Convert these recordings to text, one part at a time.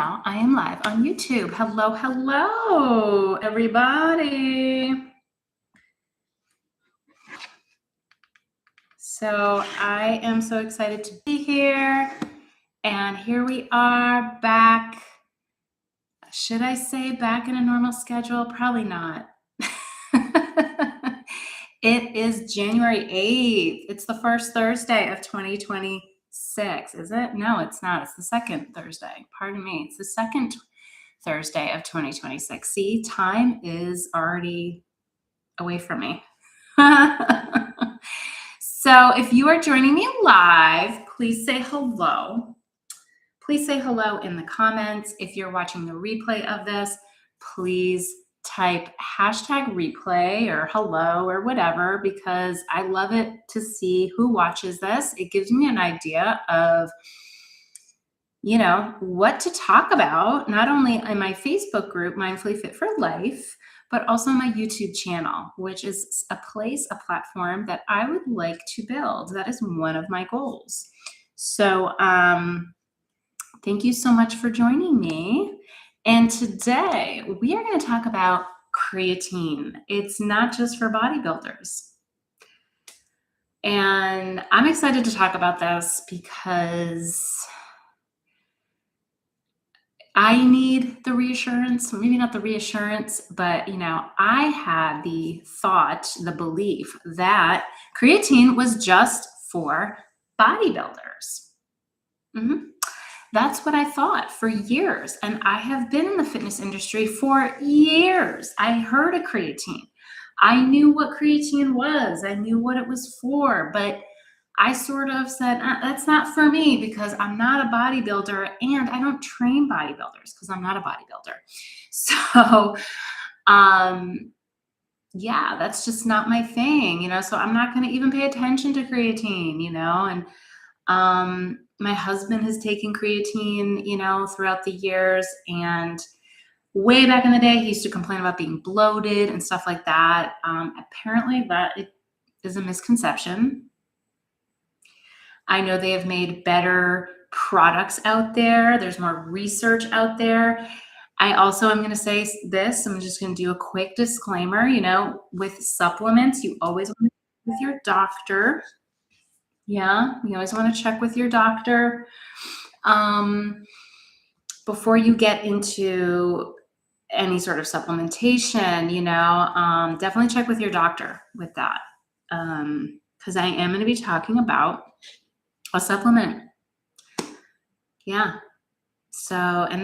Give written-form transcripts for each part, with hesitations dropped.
now I am live on YouTube. Hello, hello, everybody. So I am so excited to be here. And here we are back. Should I say back in a normal schedule? Probably not. It is January 8th. It's the first Thursday of 2026, is it? No, it's not. It's the second Thursday. Pardon me. It's the second Thursday of 2026. See, time is already away from me. So if you are joining me live, please say hello. Please say hello in the comments. If you're watching the replay of this, please type hashtag replay or hello or whatever, because I love it to see who watches this. It gives me an idea of, what to talk about, not only in my Facebook group, Mindfully Fit for Life, but also my YouTube channel, which is a platform that I would like to build. That is one of my goals. So thank you so much for joining me. And today we are going to talk about creatine. It's not just for bodybuilders. And I'm excited to talk about this because I need the reassurance, maybe not the reassurance, but I had the thought, the belief that creatine was just for bodybuilders. That's what I thought for years. And I have been in the fitness industry for years. I heard of creatine. I knew what creatine was. I knew what it was for, but I sort of said, that's not for me because I'm not a bodybuilder and I don't train bodybuilders because I'm not a bodybuilder. So, yeah, that's just not my thing, so I'm not going to even pay attention to creatine, and my husband has taken creatine, throughout the years, and way back in the day, he used to complain about being bloated and stuff like that. Apparently that is a misconception. I know they have made better products out there. There's more research out there. I also am going to say this. I'm just going to do a quick disclaimer. With supplements, you always want to check with your doctor. Yeah, you always want to check with your doctor before you get into any sort of supplementation. Definitely check with your doctor with that, because I am going to be talking about a supplement. Yeah. So, and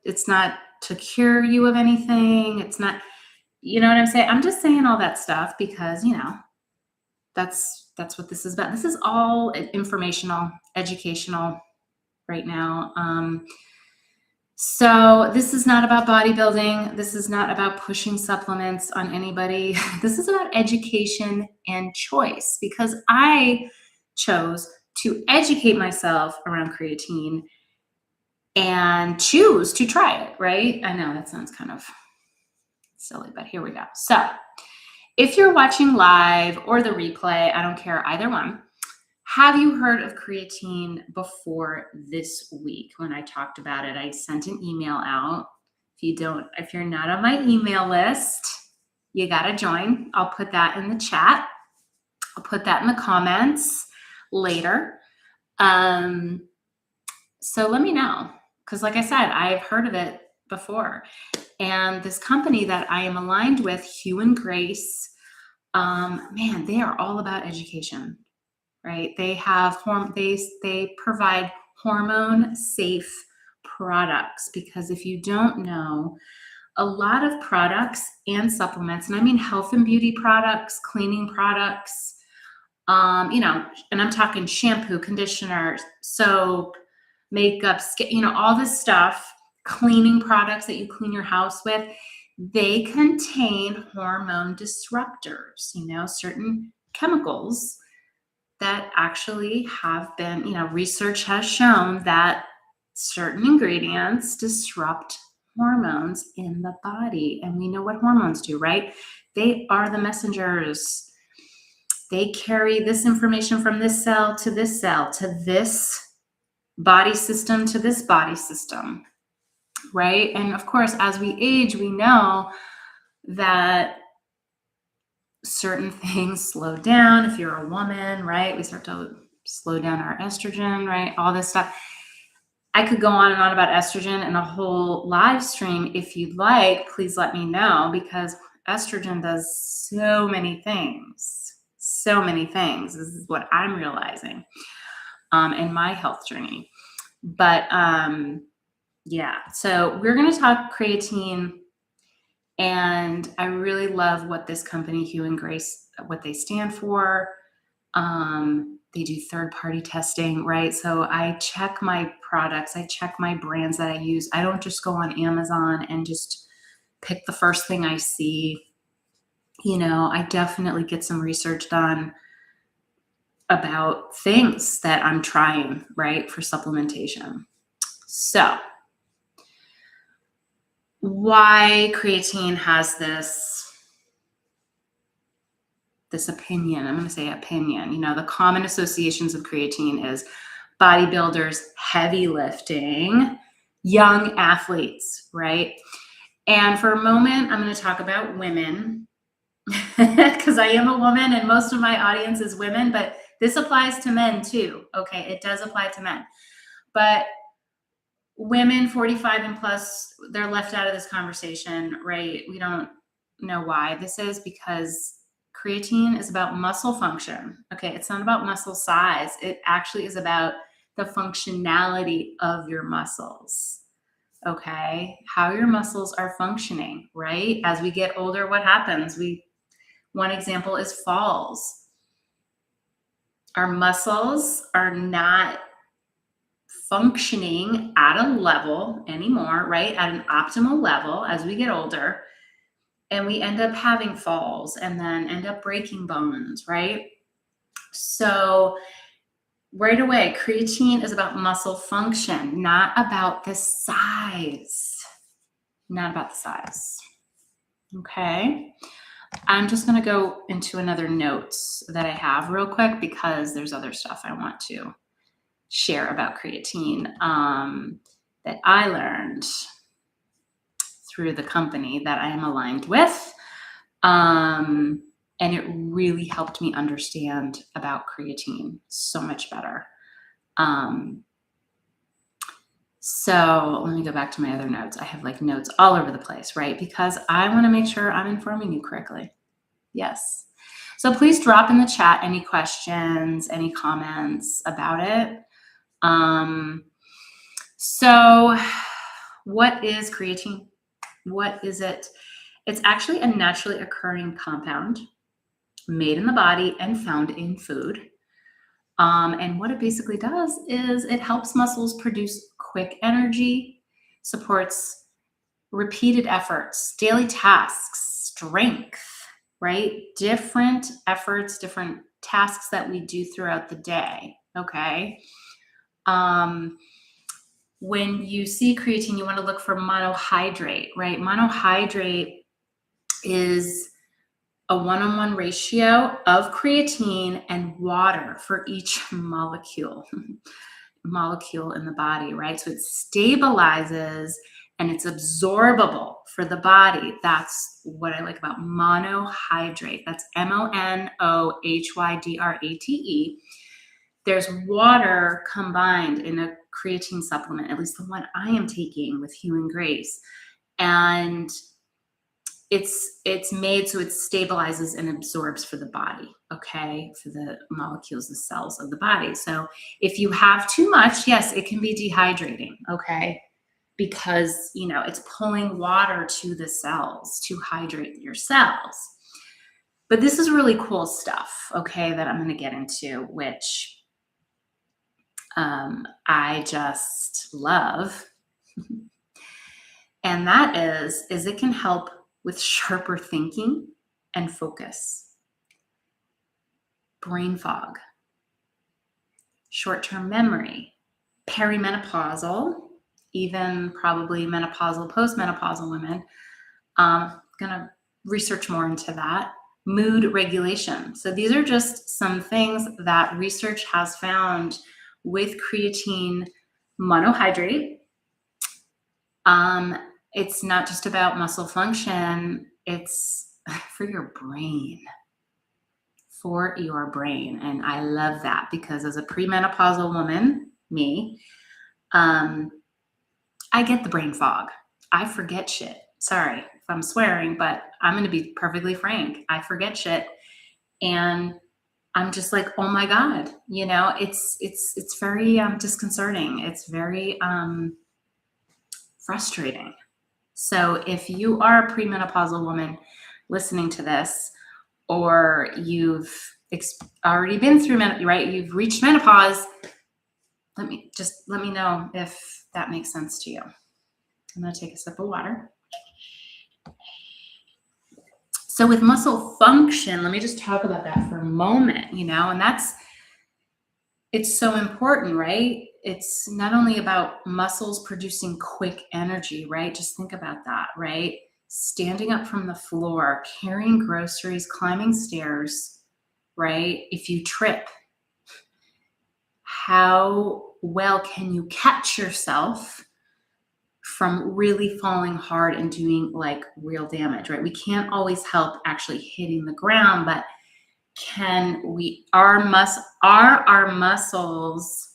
it's not to cure you of anything. It's not, you know what I'm saying? I'm just saying all that stuff because, that's what this is about. This is all informational, educational right now. So this is not about bodybuilding. This is not about pushing supplements on anybody. This is about education and choice, because I chose to educate myself around creatine and choose to try it, right? I know that sounds kind of silly, but here we go. So if you're watching live or the replay, I don't care, either one, have you heard of creatine before this week? When I talked about it, I sent an email out. If you're not on my email list, you got to join. I'll put that in the chat. I'll put that in the comments later. So let me know, because like I said, I've heard of it before. And this company that I am aligned with, Hue and Grace, man, they are all about education, right? They have they provide hormone safe products, because if you don't know, a lot of products and supplements, and I mean health and beauty products, cleaning products, and I'm talking shampoo, conditioner, soap, makeup, skin, all this stuff, cleaning products that you clean your house with, they contain hormone disruptors, certain chemicals that actually have been, research has shown that certain ingredients disrupt hormones in the body. And we know what hormones do, right? They are the messengers. They carry this information from this cell to this body system to this body system. right? And of course, as we age, we know that certain things slow down. If you're a woman, right, we start to slow down our estrogen, right? All this stuff. I could go on and on about estrogen and a whole live stream. If you'd like, please let me know, because estrogen does so many things. So many things. This is what I'm realizing in my health journey. But yeah, so we're going to talk creatine. And I really love what this company, Hue and Grace, what they stand for. They do third-party testing, right? So I check my products, I check my brands that I use. I don't just go on Amazon and just pick the first thing I see. You know, I definitely get some research done about things that I'm trying, right, for supplementation. So why creatine has this opinion, I'm going to say opinion, you know, the common associations of creatine is bodybuilders, heavy lifting, young athletes, right? And for a moment, I'm going to talk about women because I am a woman and most of my audience is women, but this applies to men too. Okay, it does apply to men. But women 45 and plus, they're left out of this conversation, right? We don't know why. This is because creatine is about muscle function. Okay, it's not about muscle size. It actually is about the functionality of your muscles. Okay, how your muscles are functioning, right? As we get older, what happens? One example is falls. Our muscles are not functioning at a level anymore, right? At an optimal level as we get older. And we end up having falls and then end up breaking bones, right? So right away, creatine is about muscle function, not about the size. Not about the size. Okay. I'm just going to go into another notes that I have real quick because there's other stuff I want to share about creatine that I learned through the company that I am aligned with. And it really helped me understand about creatine so much better. So let me go back to my other notes. I have like notes all over the place, right? Because I want to make sure I'm informing you correctly. Yes. So please drop in the chat any questions, any comments about it. So what is creatine? What is it? It's actually a naturally occurring compound made in the body and found in food. And what it basically does is it helps muscles produce quick energy, supports repeated efforts, daily tasks, strength, right? Different efforts, different tasks that we do throughout the day, okay? When you see creatine, you want to look for monohydrate, right? Monohydrate is a 1-on-1 ratio of creatine and water for each molecule in the body, right? So it stabilizes and it's absorbable for the body. That's what I like about monohydrate. That's monohydrate. There's water combined in a creatine supplement, at least the one I am taking with Hue and Grace. And it's made so it stabilizes and absorbs for the body, okay, for the molecules, the cells of the body. So if you have too much, yes, it can be dehydrating, okay, because, you know, it's pulling water to the cells to hydrate your cells. But this is really cool stuff, okay, that I'm going to get into, which I just love. And that is it can help with sharper thinking and focus, brain fog, short-term memory, perimenopausal, even probably menopausal, postmenopausal women. Gonna research more into that. Mood regulation. So these are just some things that research has found with creatine monohydrate Um, it's not just about muscle function, it's for your brain. For your brain. And I love that because as a premenopausal woman, me, um, I get the brain fog. I forget shit. Sorry if I'm swearing, but I'm going to be perfectly frank. I forget shit. And I'm just like, oh my God, it's very disconcerting. It's very frustrating. So if you are a premenopausal woman listening to this, or you've already been through right? You've reached menopause. Let me know if that makes sense to you. I'm going to take a sip of water. So with muscle function, let me just talk about that for a moment, and it's so important, right? It's not only about muscles producing quick energy, right? Just think about that, right? Standing up from the floor, carrying groceries, climbing stairs, right? If you trip, how well can you catch yourself from really falling hard and doing like real damage, right? We can't always help actually hitting the ground, but are our muscles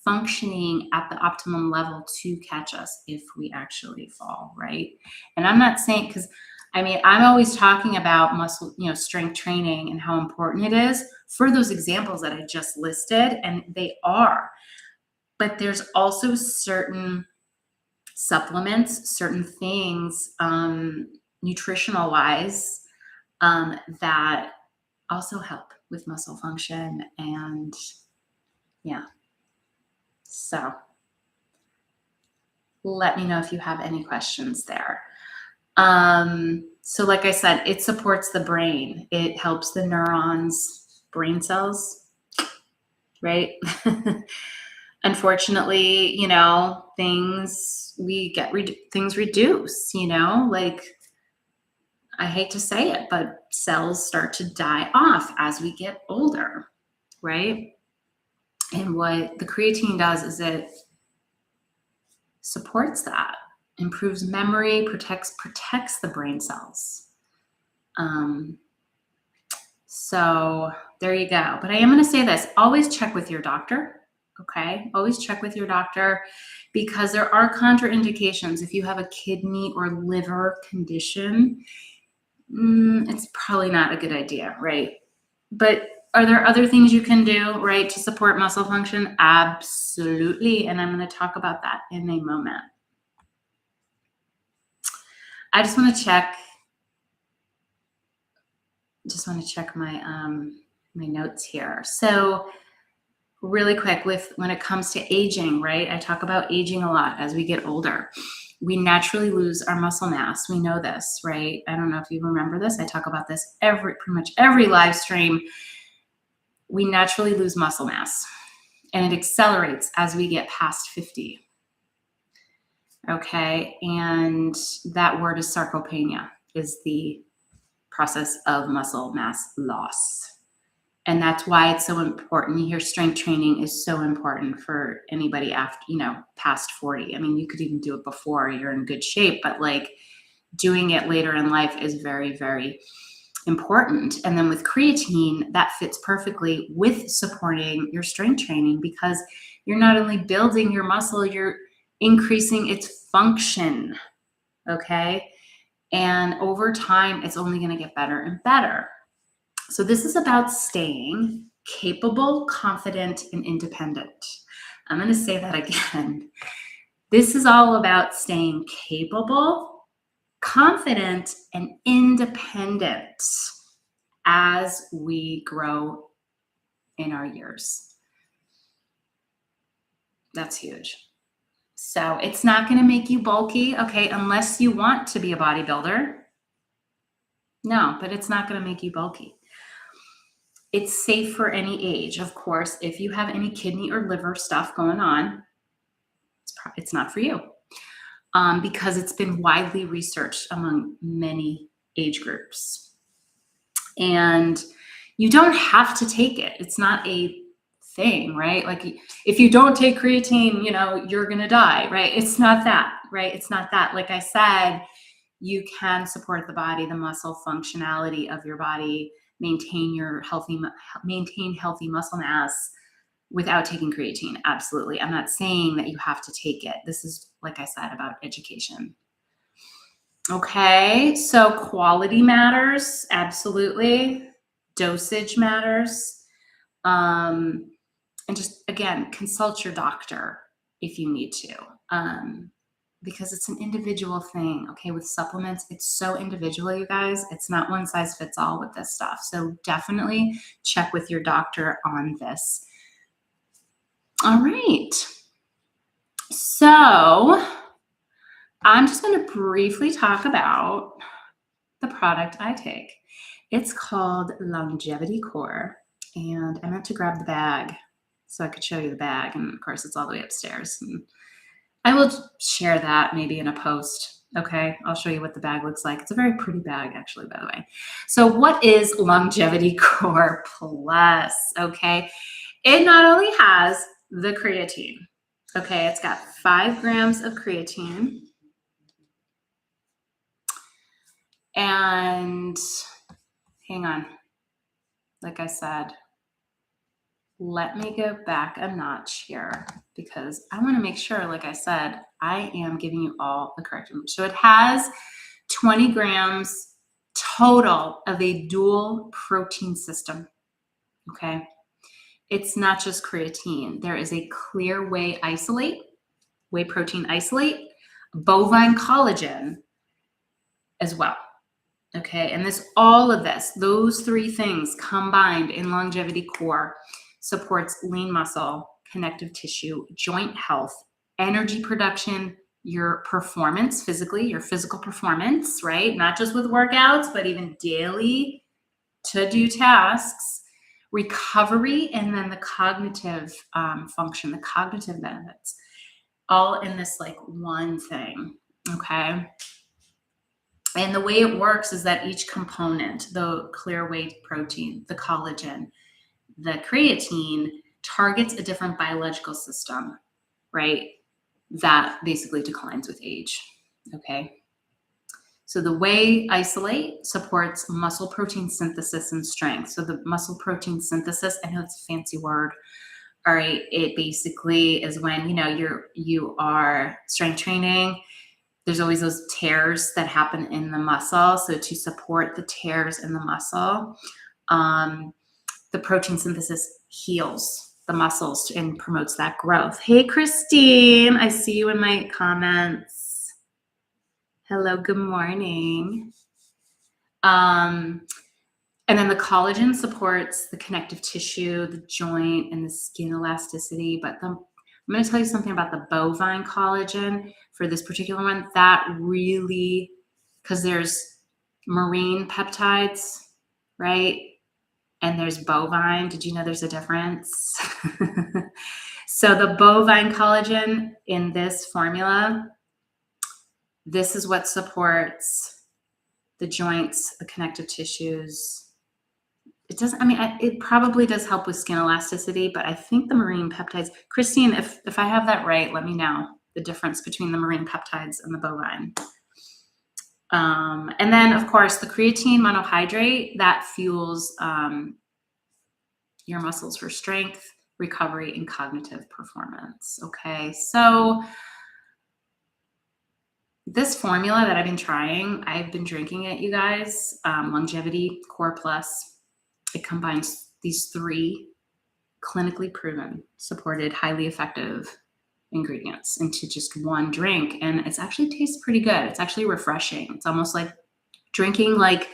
functioning at the optimum level to catch us if we actually fall, right? And I'm not saying, because I'm always talking about muscle, strength training and how important it is for those examples that I just listed, and they are. But there's also certain supplements, certain things, nutritional wise, that also help with muscle function. And yeah, so let me know if you have any questions there. So like I said, it supports the brain. It helps the neurons, brain cells, right? Unfortunately, things reduce, like, I hate to say it, but cells start to die off as we get older, right? And what the creatine does is it supports that, improves memory, protects the brain cells. So there you go. But I am going to say this, always check with your doctor. Okay. Always check with your doctor, because there are contraindications. If you have a kidney or liver condition, it's probably not a good idea, right? But are there other things you can do, right, to support muscle function? Absolutely. And I'm going to talk about that in a moment. I just want to check my my notes here. So really quick, when it comes to aging, right? I talk about aging a lot as we get older. We naturally lose our muscle mass. We know this, right? I don't know if you remember this. I talk about this pretty much every live stream. We naturally lose muscle mass, and it accelerates as we get past 50. Okay, and that word is sarcopenia, is the process of muscle mass loss. And that's why it's so important. You hear strength training is so important for anybody after, past 40. I mean, you could even do it before you're in good shape, but like doing it later in life is very, very important. And then with creatine, that fits perfectly with supporting your strength training, because you're not only building your muscle, you're increasing its function. Okay. And over time, it's only going to get better and better. So this is about staying capable, confident, and independent. I'm going to say that again. This is all about staying capable, confident, and independent as we grow in our years. That's huge. So it's not going to make you bulky, okay, unless you want to be a bodybuilder. No, but it's not going to make you bulky. It's safe for any age. Of course, if you have any kidney or liver stuff going on, it's not for you, because it's been widely researched among many age groups. And you don't have to take it. It's not a thing, right? Like if you don't take creatine, you're going to die, right? It's not that, right? It's not that. Like I said, you can support the body, the muscle functionality of your body, maintain healthy muscle mass without taking creatine. Absolutely. I'm not saying that you have to take it. This is, like I said, about education. Okay, so quality matters, absolutely. Dosage matters. And just, again, consult your doctor if you need to, because it's an individual thing, okay? With supplements, it's so individual, you guys. It's not one size fits all with this stuff. So definitely check with your doctor on this. All right. So I'm just going to briefly talk about the product I take. It's called Longevity Core, and I meant to grab the bag so I could show you the bag, and of course it's all the way upstairs. And I will share that maybe in a post, okay? I'll show you what the bag looks like. It's a very pretty bag, actually, by the way. So what is Longevity Core Plus, okay? It not only has the creatine, okay? It's got 5 grams of creatine, and hang on, like I said, let me go back a notch here because I want to make sure, like I said, I am giving you all the correct information. So it has 20 grams total of a dual protein system, okay? It's not just creatine. There is a clear whey protein isolate, bovine collagen as well. Okay, and those 3 things combined in Longevity Core supports lean muscle, connective tissue, joint health, energy production, your performance physically, your physical performance, right? Not just with workouts, but even daily to-do tasks, recovery, and then the cognitive function, the cognitive benefits, all in this like one thing, okay? And the way it works is that each component, the clear whey protein, the collagen, the creatine, targets a different biological system, right? That basically declines with age, okay? So the whey isolate supports muscle protein synthesis and strength. So the muscle protein synthesis, I know it's a fancy word, all right? It basically is when, you are strength training, there's always those tears that happen in the muscle. So to support the tears in the muscle, the protein synthesis heals the muscles and promotes that growth. Hey, Christine, I see you in my comments. Hello, good morning. And then the collagen supports the connective tissue, the joint, and the skin elasticity. But I'm going to tell you something about the bovine collagen for this particular one. That really, because there's marine peptides, right? And there's bovine. Did you know there's a difference? So the bovine collagen in this formula, this is what supports the joints, the connective tissues. It probably does help with skin elasticity, but I think the marine peptides, Christine, if I have that right, let me know the difference between the marine peptides and the bovine. And then, of course, the creatine monohydrate, that fuels your muscles for strength, recovery, and cognitive performance. Okay, so this formula that I've been drinking it, you guys, Longevity Core Plus. It combines these 3 clinically proven, supported, highly effective ingredients into just one drink. And it actually tastes pretty good. It's actually refreshing. It's almost like drinking like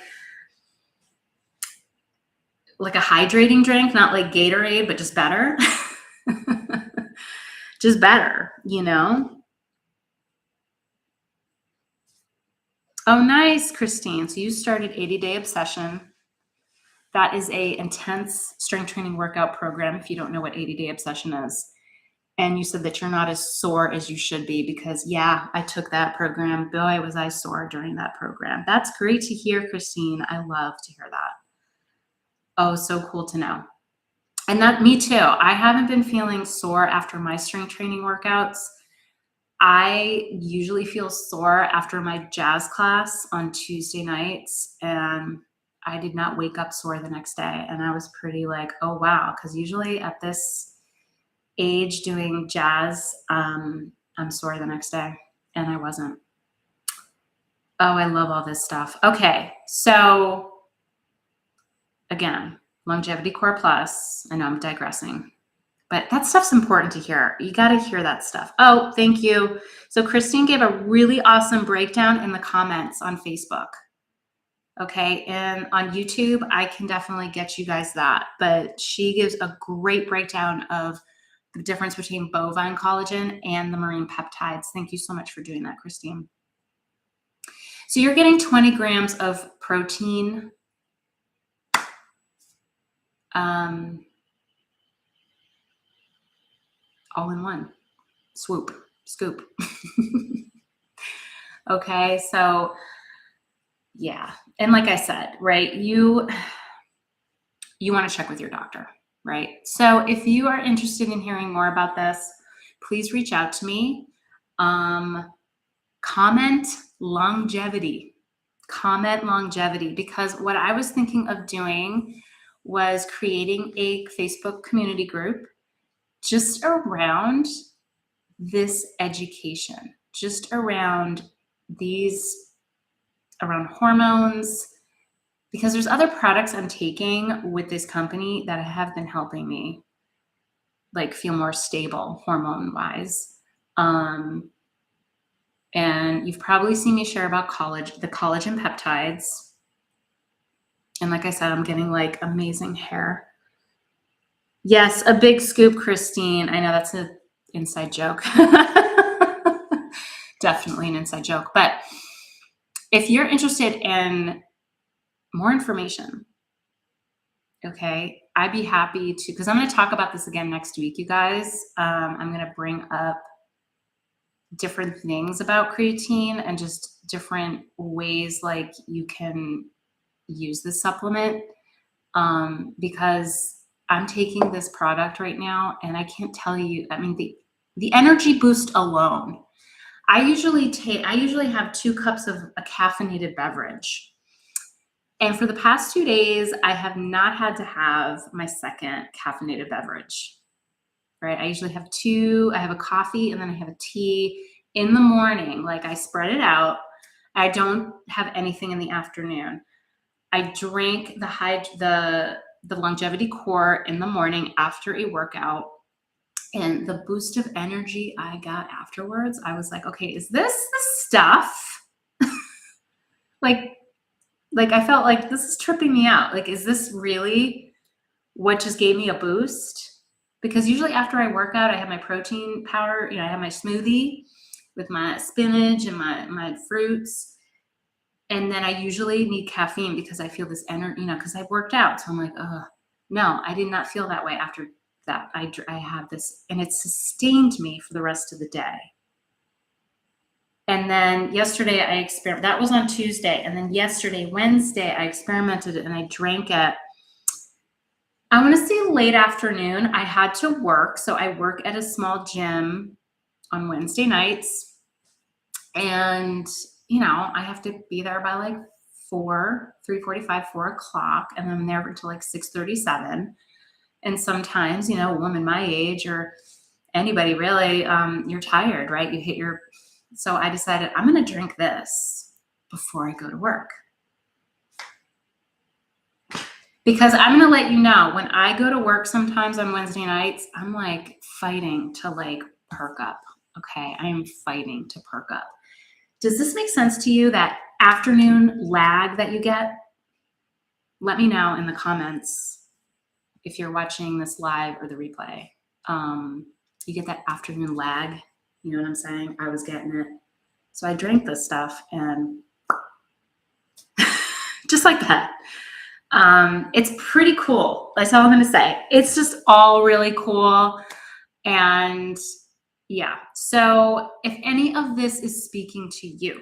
a hydrating drink, not like Gatorade, but just better. Just better, Oh, nice, Christine. So you started 80-Day Obsession. That is a intense strength training workout program, if you don't know what 80-Day Obsession is. And you said that you're not as sore as you should be because, yeah, I took that program. Boy, was I sore during that program. That's great to hear, Christine. I love to hear that. Oh, so cool to know. And that, me too. I haven't been feeling sore after my strength training workouts. I usually feel sore after my jazz class on Tuesday nights, and I did not wake up sore the next day. And I was pretty like, oh, wow. Because usually at this age doing jazz, I'm sore the next day, and I wasn't. Oh, I love all this stuff. Okay, so again, Longevity Core Plus. I know I'm digressing, but that stuff's important to hear. You got to hear that stuff. Oh, thank you. So Christine gave a really awesome breakdown in the comments on Facebook. Okay, and on YouTube, I can definitely get you guys that, but she gives a great breakdown of the difference between bovine collagen and the marine peptides. Thank you so much for doing that, Christine. So you're getting 20 grams of protein, all in one scoop. Okay, so yeah, and like I said, right, you want to check with your doctor, right? So if you are interested in hearing more about this, please reach out to me. Comment longevity, because what I was thinking of doing was creating a Facebook community group just around this education, just around around hormones, because there's other products I'm taking with this company that have been helping me like feel more stable hormone wise. And you've probably seen me share about the collagen peptides. And like I said, I'm getting like amazing hair. Yes, a big scoop, Christine. I know that's an inside joke. Definitely an inside joke. But if you're interested in more information, okay, I'd be happy to, because I'm going to talk about this again next week, you guys. I'm going to bring up different things about creatine and just different ways like you can use this supplement, because I'm taking this product right now and I can't tell you, I mean, the energy boost alone, I usually have 2 cups of a caffeinated beverage. And for the past 2 days, I have not had to have my second caffeinated beverage, right? I usually have 2, I have a coffee and then I have a tea in the morning. Like I spread it out. I don't have anything in the afternoon. I drink the Longevity Core in the morning after a workout, and the boost of energy I got afterwards, I was like, okay, is this the stuff? like I felt like this is tripping me out. Like, is this really what just gave me a boost? Because usually after I work out, I have my protein powder, I have my smoothie with my spinach and my fruits. And then I usually need caffeine because I feel this energy, because I worked out. So I'm like, oh, no, I did not feel that way after that. I have this, and it sustained me for the rest of the day. And then yesterday that was on Tuesday. And then yesterday, Wednesday, I experimented and I drank it. I want to say late afternoon. I had to work. So I work at a small gym on Wednesday nights. And, I have to be there by like 3:45, 4 o'clock. And I'm there until like 6:37. And sometimes, a woman my age or anybody really, you're tired, right? So I decided I'm going to drink this before I go to work. Because I'm going to let you know, when I go to work sometimes on Wednesday nights, I'm like fighting to like perk up. Okay. I am fighting to perk up. Does this make sense to you, that afternoon lag that you get? Let me know in the comments if you're watching this live or the replay. You get that afternoon lag. You know what I'm saying? I was getting it. So I drank this stuff and just like that. It's pretty cool. That's all I'm going to say. It's just all really cool. And yeah. So if any of this is speaking to you,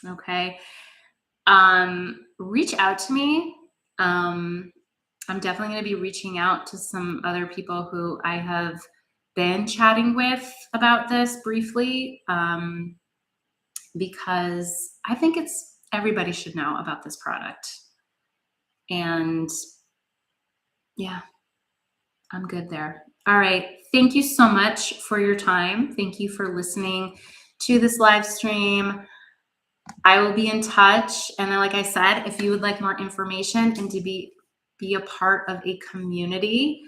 okay, reach out to me. I'm definitely going to be reaching out to some other people who I have been chatting with about this briefly, because I think everybody should know about this product. And yeah, I'm good there. All right. Thank you so much for your time. Thank you for listening to this live stream. I will be in touch. And then, like I said, if you would like more information and to be a part of a community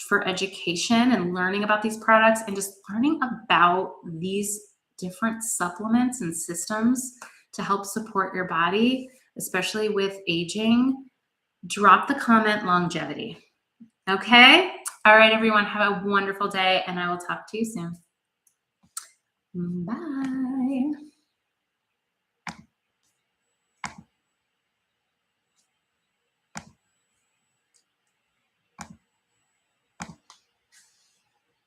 for education and learning about these products and just learning about these different supplements and systems to help support your body, especially with aging, drop the comment longevity. Okay? All right, everyone, have a wonderful day, and I will talk to you soon. Bye.